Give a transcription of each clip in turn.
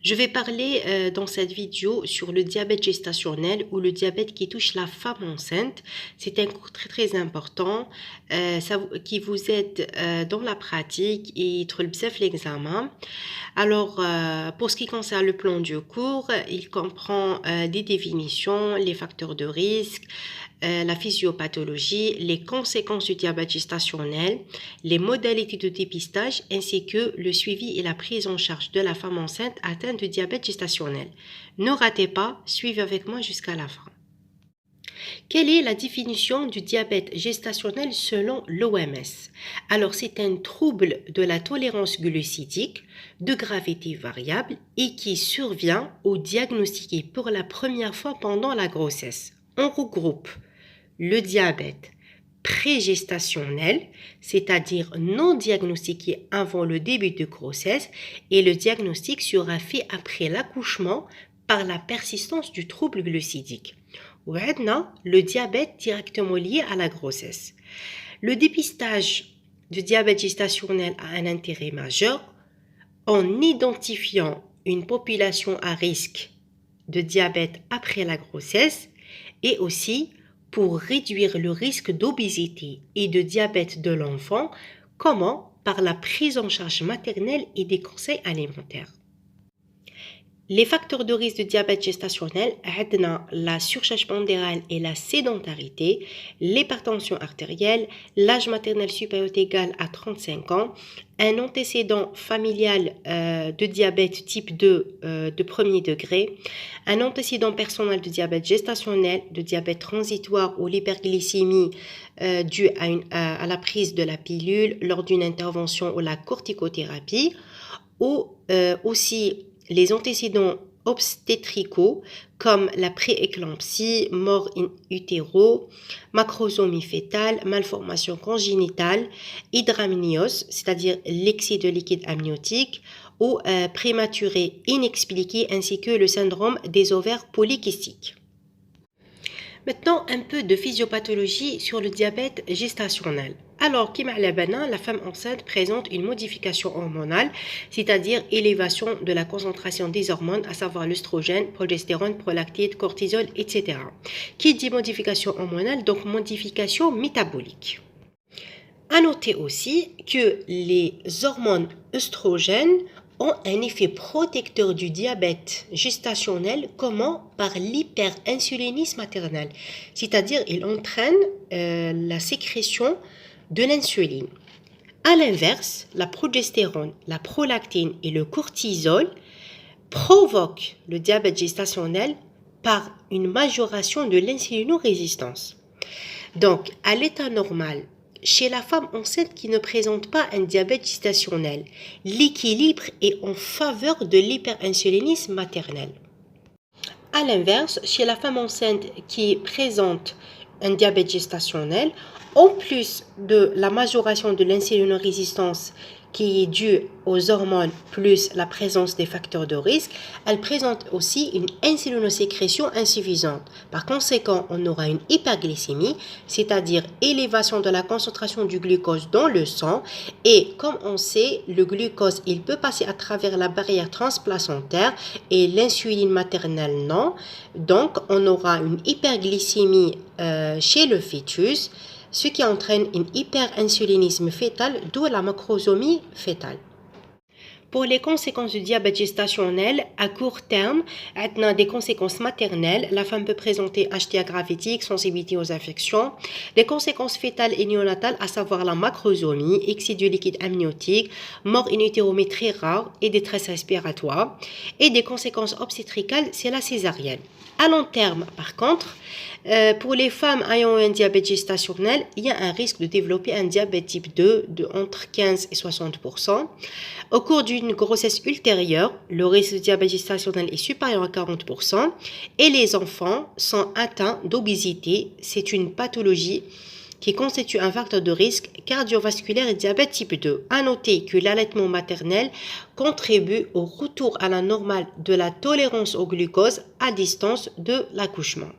Je vais parler dans cette vidéo sur le diabète gestationnel ou le diabète qui touche la femme enceinte. C'est un cours très très important qui vous aide dans la pratique et بزاف l'examen. Alors, pour ce qui concerne le plan du cours, il comprend des définitions, les facteurs de risque, la physiopathologie, les conséquences du diabète gestationnel, les modalités de dépistage ainsi que le suivi et la prise en charge de la femme enceinte atteinte de diabète gestationnel. Ne ratez pas, suivez avec moi jusqu'à la fin. Quelle est la définition du diabète gestationnel selon l'OMS? Alors, c'est un trouble de la tolérance glucidique de gravité variable et qui survient ou diagnostiqué pour la première fois pendant la grossesse. On regroupe le diabète prégestationnel, c'est-à-dire non diagnostiqué avant le début de grossesse, et le diagnostic sera fait après l'accouchement par la persistance du trouble glucidique. Ou le diabète directement lié à la grossesse. Le dépistage du diabète gestationnel a un intérêt majeur en identifiant une population à risque de diabète après la grossesse et aussi pour réduire le risque d'obésité et de diabète de l'enfant. Comment? Par la prise en charge maternelle et des conseils alimentaires. Les facteurs de risque de diabète gestationnel, la surcharge pondérale et la sédentarité, l'hypertension artérielle, l'âge maternel supérieur ou égal à 35 ans, un antécédent familial de diabète type 2 de premier degré, un antécédent personnel de diabète gestationnel, de diabète transitoire ou l'hyperglycémie due à la prise de la pilule lors d'une intervention ou la corticothérapie, ou aussi les antécédents obstétricaux comme la prééclampsie, mort in utero, macrosomie fœtale, malformation congénitale, hydramnios, c'est-à-dire l'excès de liquide amniotique, ou prématuré inexpliqué ainsi que le syndrome des ovaires polykystiques. Maintenant, un peu de physiopathologie sur le diabète gestationnel. Alors, la femme enceinte présente une modification hormonale, c'est-à-dire élévation de la concentration des hormones, à savoir l'œstrogène, progestérone, prolactine, cortisol, etc. Qui dit modification hormonale, donc modification métabolique. À noter aussi que les hormones œstrogènes ont un effet protecteur du diabète gestationnel. Comment? Par l'hyperinsulinisme maternel, c'est-à-dire il entraîne la sécrétion de l'insuline. À l'inverse, la progestérone, la prolactine et le cortisol provoquent le diabète gestationnel par une majoration de l'insulinorésistance. Donc, à l'état normal, chez la femme enceinte qui ne présente pas un diabète gestationnel, l'équilibre est en faveur de l'hyperinsulinisme maternel. À l'inverse, chez la femme enceinte qui présente un diabète gestationnel, en plus de la majoration de l'insulinorésistance qui est due aux hormones plus la présence des facteurs de risque, elle présente aussi une insulinosécrétion insuffisante. Par conséquent, on aura une hyperglycémie, c'est-à-dire élévation de la concentration du glucose dans le sang. Et comme on sait, le glucose, il peut passer à travers la barrière transplacentaire et l'insuline maternelle non. Donc, on aura une hyperglycémie chez le fœtus, ce qui entraîne un hyperinsulinisme fœtal, d'où la macrosomie fœtale. Pour les conséquences du diabète gestationnel, à court terme, on a des conséquences maternelles. La femme peut présenter HTA gravidique, sensibilité aux infections. Les conséquences fœtales et néonatales, à savoir la macrosomie, excès du liquide amniotique, mort in utero mais très rare et détresse respiratoire. Et des conséquences obstétricales, c'est la césarienne. À long terme, par contre, pour les femmes ayant un diabète gestationnel, il y a un risque de développer un diabète type 2 de entre 15 et 60%. Au cours d'une grossesse ultérieure, le risque de diabète gestationnel est supérieur à 40% et les enfants sont atteints d'obésité. C'est une pathologie qui constitue un facteur de risque cardiovasculaire et diabète type 2. À noter que l'allaitement maternel contribue au retour à la normale de la tolérance au glucose à distance de l'accouchement.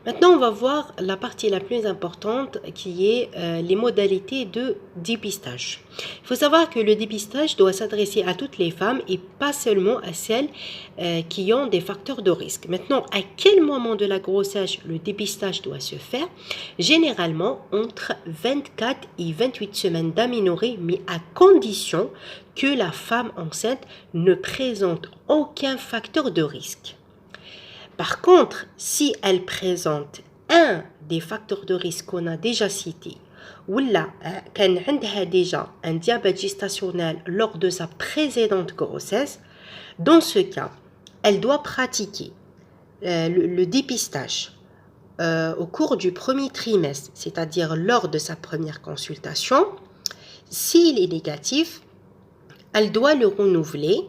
Maintenant, on va voir la partie la plus importante qui est les modalités de dépistage. Il faut savoir que le dépistage doit s'adresser à toutes les femmes et pas seulement à celles qui ont des facteurs de risque. Maintenant, à quel moment de la grossesse le dépistage doit se faire? Généralement, entre 24 et 28 semaines d'aménorrhée, mais à condition que la femme enceinte ne présente aucun facteur de risque. Par contre, si elle présente un des facteurs de risque qu'on a déjà cités, ou là, qu'elle a déjà un diabète gestationnel lors de sa précédente grossesse, dans ce cas, elle doit pratiquer le dépistage au cours du premier trimestre, c'est-à-dire lors de sa première consultation. S'il est négatif, elle doit le renouveler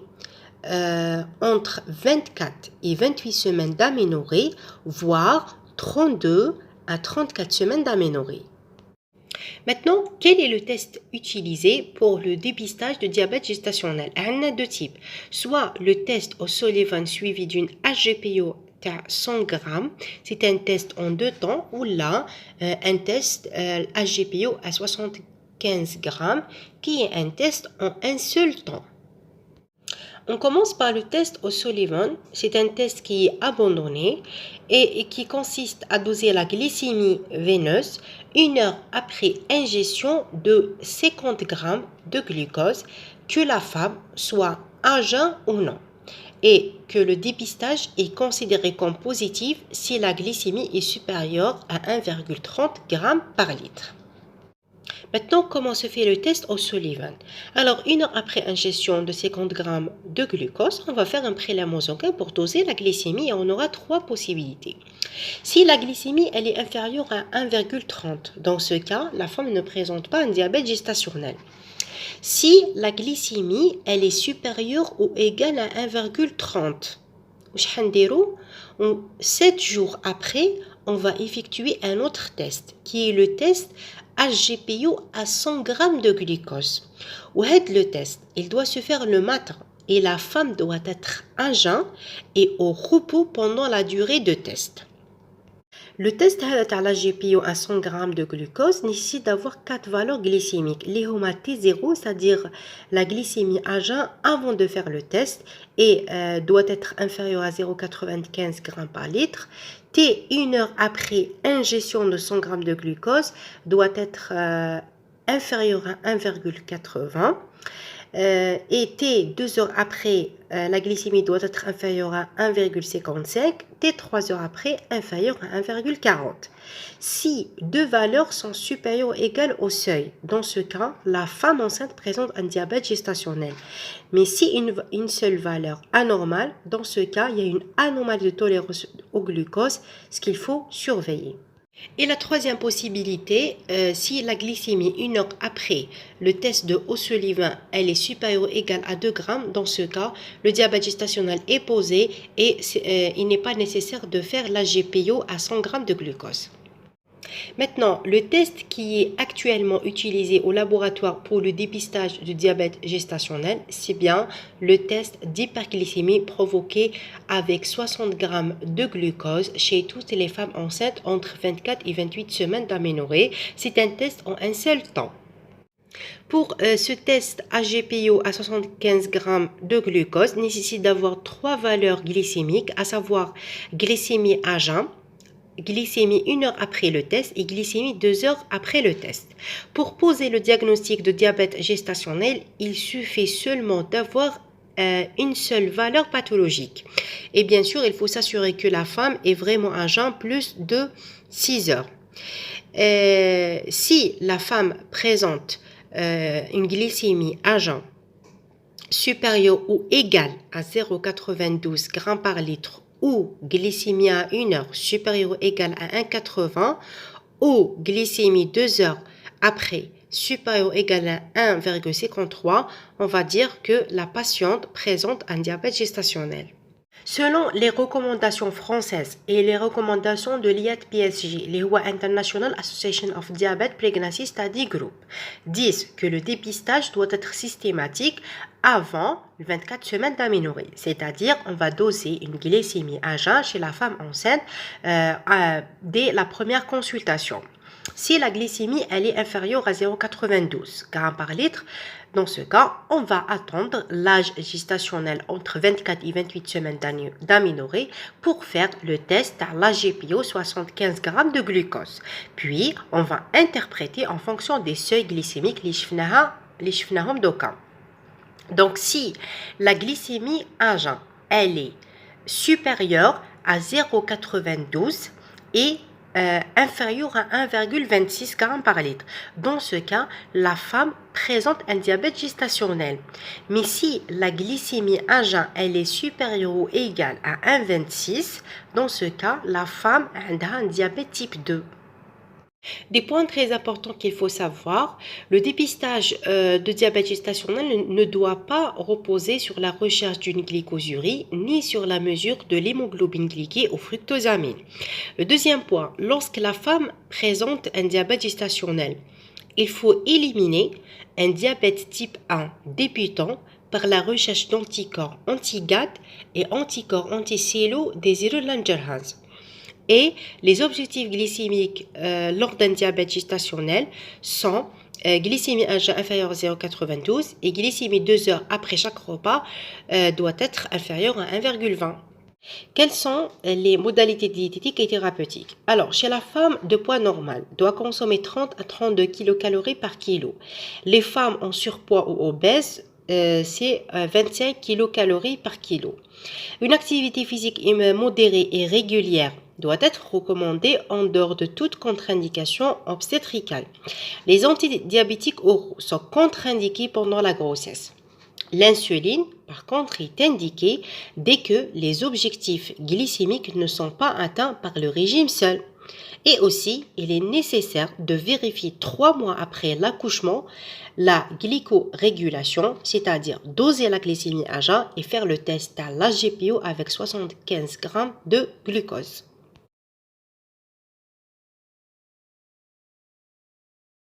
entre 24 et 28 semaines d'aménorrhée, voire 32 à 34 semaines d'aménorrhée. Maintenant, quel est le test utilisé pour le dépistage de diabète gestationnel? Il y a deux types. Soit le test O'Sullivan suivi d'une HGPO à 100 grammes, c'est un test en deux temps, ou là, un test HGPO à 75 grammes, qui est un test en un seul temps. On commence par le test O'Sullivan. C'est un test qui est abandonné et qui consiste à doser la glycémie veineuse 1 heure après ingestion de 50 grammes de glucose, que la femme soit à jeun ou non, et que le dépistage est considéré comme positif si la glycémie est supérieure à 1,30 g par litre. Maintenant, comment se fait le test O'Sullivan? Alors, 1 heure après ingestion de 50 grammes de glucose, on va faire un prélèvement sanguin pour doser la glycémie et on aura trois possibilités. Si la glycémie elle est inférieure à 1,30, dans ce cas, la femme ne présente pas un diabète gestationnel. Si la glycémie elle est supérieure ou égale à 1,30, 7 jours après, on va effectuer un autre test qui est le test HGPO à 100 g de glucose. Le test, il doit se faire le matin et la femme doit être à jeun et au repos pendant la durée de test. Le test à la GPO à 100 g de glucose nécessite d'avoir 4 valeurs glycémiques. Les T0, c'est-à-dire la glycémie à jeun avant de faire le test, et doit être inférieure à 0,95 g par litre. T, 1 heure après ingestion de 100 g de glucose, doit être inférieur à 1,80. Et T, 2 heures après, la glycémie doit être inférieure à 1,55. T, 3 heures après, inférieure à 1,40. Si deux valeurs sont supérieures ou égales au seuil, dans ce cas, la femme enceinte présente un diabète gestationnel. Mais si une seule valeur anormale, dans ce cas, il y a une anomalie de tolérance au glucose, ce qu'il faut surveiller. Et la troisième possibilité, si la glycémie 1 heure après le test de O'Sullivan, elle est supérieure ou égale à 2 grammes, dans ce cas, le diabète gestationnel est posé et il n'est pas nécessaire de faire la GPO à 100 grammes de glucose. Maintenant, le test qui est actuellement utilisé au laboratoire pour le dépistage du diabète gestationnel, c'est bien le test d'hyperglycémie provoqué avec 60 g de glucose chez toutes les femmes enceintes entre 24 et 28 semaines d'aménorrhée. C'est un test en un seul temps. Pour ce test HGPO à 75 g de glucose, nécessite d'avoir 3 valeurs glycémiques, à savoir glycémie à jeun, glycémie 1 heure après le test et glycémie 2 heures après le test. Pour poser le diagnostic de diabète gestationnel, il suffit seulement d'avoir une seule valeur pathologique. Et bien sûr, il faut s'assurer que la femme est vraiment à jeun plus de 6 heures. Si la femme présente une glycémie à jeun supérieure ou égale à 0,92 g par litre, ou glycémie à 1 heure supérieure ou égale à 1,80, ou glycémie 2 heures après supérieure ou égale à 1,53, on va dire que la patiente présente un diabète gestationnel. Selon les recommandations françaises et les recommandations de l'IAD-PSG, les International Association of Diabetes Pregnancy Study Group, disent que le dépistage doit être systématique avant 24 semaines d'aménorrhée. C'est-à-dire, on va doser une glycémie à jeun chez la femme enceinte dès la première consultation. Si la glycémie elle est inférieure à 0,92 g par litre, dans ce cas, on va attendre l'âge gestationnel entre 24 et 28 semaines d'aménorrhée pour faire le test à l'AGPO 75 g de glucose. Puis, on va interpréter en fonction des seuils glycémiques les شفناهم دوكا. Donc, si la glycémie à jeun, elle est supérieure à 0,92 et inférieure à 1,26 g par litre. Dans ce cas, la femme présente un diabète gestationnel. Mais si la glycémie à jeun elle est supérieure ou égale à 1,26, dans ce cas, la femme a un diabète type 2. Des points très importants qu'il faut savoir, le dépistage de diabète gestationnel ne doit pas reposer sur la recherche d'une glycosurie ni sur la mesure de l'hémoglobine glyquée ou fructosamine. Le deuxième point, lorsque la femme présente un diabète gestationnel, il faut éliminer un diabète type 1 débutant par la recherche d'anticorps anti-GAD et anticorps anti-SILO des Langerhans. Et les objectifs glycémiques lors d'un diabète gestationnel sont glycémie à jeun inférieure à 0,92 et glycémie 2 heures après chaque repas doit être inférieure à 1,20. Quelles sont les modalités diététiques et thérapeutiques? Alors, chez la femme de poids normal, doit consommer 30 à 32 kcal par kilo. Les femmes en surpoids ou obèses, c'est 25 kcal par kilo. Une activité physique modérée et régulière doit être recommandée en dehors de toute contre-indication obstétricale. Les antidiabétiques oraux sont contre-indiqués pendant la grossesse. L'insuline, par contre, est indiquée dès que les objectifs glycémiques ne sont pas atteints par le régime seul. Et aussi, il est nécessaire de vérifier 3 mois après l'accouchement la glycorégulation, c'est-à-dire doser la glycémie à jeun et faire le test à l'AGPO avec 75 g de glucose.